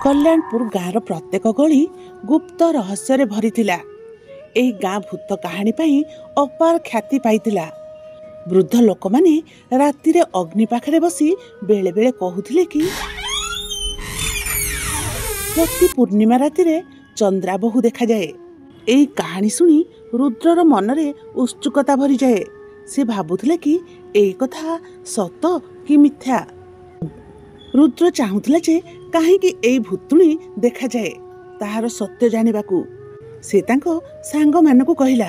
कल्याणपुर गाँवर प्रत्येक गली गुप्त रहस्य भरी एही गाँ भूत कहानी पाई अपार ख्याति पाइतिला। वृद्ध लोक माने राति रे अग्नि पाखरे बसी बेले बेले कहूथिले कि प्रति पूर्णिमा राति रे चंद्रा बहु देखा जाए। एही कहानी सुनी रुद्रर मनरे उत्सुकता भरी जाए। से भाबुथिले कि एही कथा सत कि मिथ्या। रुद्र चाहुथिला जे काहेकि एही भूतुणी देखा जाए ताहार सत्य जानिबाकू। से तांको सांग मानकू कहिला,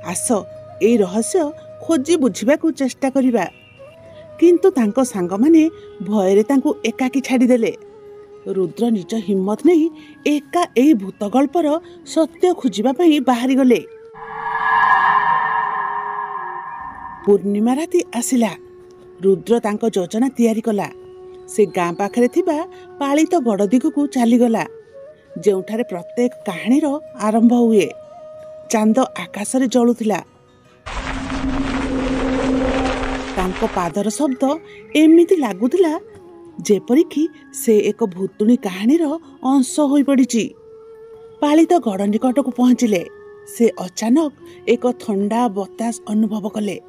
आस एही रहस्य खोजी बुझिबाकू चेष्टा करिबा। किंतु तांको सांग माने भयरे तांकू एकाकी छाड़ी देले। रुद्र निज हिम्मत नहीं एका एही भूत गल्पर सत्य खोजिबा पई बाहरी गले। पूर्णिमा राति आसिला। रुद्र तांको योजना तैयारी कला। से गाँ पाखरे थिबा पालित गड़ दिगकू चलीगला, जेउठारे प्रत्येक कहानीर आरंभ हुए। चांद आकाशरे जलुथिला। तांको पादर शब्द एमिति लागुथिला जेपरिकी से एक भूतुणी कहानीर अंश होई पड़िछि। पालित गड़ निकटकू पहुँचिले। से अचानक एक ठंडा बतास अनुभव कले।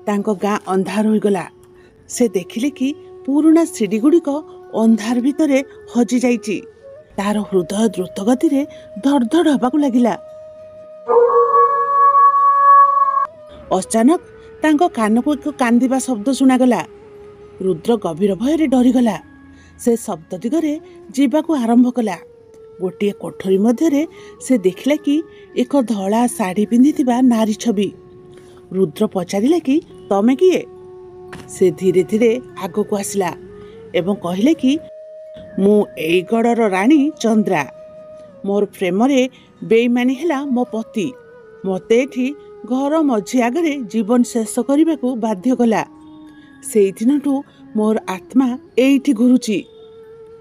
तांको गाँ अंधार होईगला। से देखिले कि पुराना सीढ़ी गुड़िक अंधार भितरे हजि जाइछि। तार हृदय द्रुत गति रे धड़धड़ हबाकू लागिला। अचानक तांको कानकू एक कांदिबा शब्द सुनागला। रुद्र गभीर भୟରେ डरीगला। से शब्द दिगरे जीवाकू आरंभ कला। गोटे कोठरी मध्यरे से देखिला कि एक धला साड़ी पिंधिथिबा नारी छवि। रुद्र पचारिला कि तमे किए? से धीरे धीरे आगकू आसिला एवं कहिले कि मु एई गड़र राणी चंद्रा। मोर प्रेम रे बेईमानी हेला मो पति। मते एठी घर मझी आगरे जीवन शेष करबाकू बाध्य कला। सेई दिनठू मोर आत्मा एइठी घुरुची।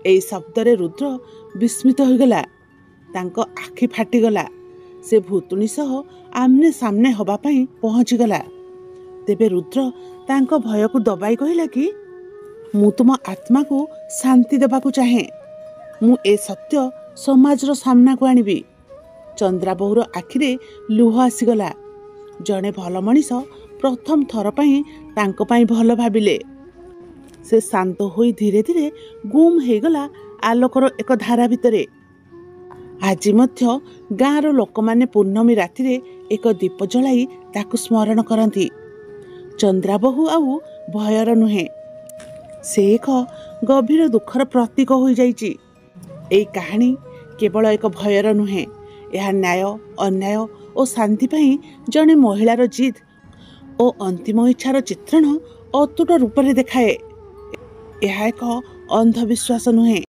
एई शब्दरे रुद्र विस्मित होइगला। तांको आखि फाटिगला। से भूतुणी सह आमने सामने हबा पई पहुँची गला। तेबे रुद्र तांको भयकू दबाई कहिला कि मु तुम आत्मा को शांति देबाकू चाहे। मु ए सत्य समाजर सामना को आनिबी। चंद्रा बहुर आखिरे लुह आसीगला। जड़े भल मनीष प्रथम थर पई तांको पई भल भाबिले। से शांत होई धीरे धीरे गुम हेगला आलोकर एक धारा भितरे। आज मध्य गाँर लोक माने पूर्णमी राति रे एक दीप जलाई ताकू स्मरण करती। चंद्रा बहु आउ भयर नुहे। से एक गभीर दुखर प्रतीक हो जाइछि। एई कहानी केवल एक भयर नुहे, यह न्याय अन्याय और शांति पई जने महिलार जिद और अंतिम इच्छार चित्रण अतुट रूप में देखाए। यह एक अंधविश्वास नुहे।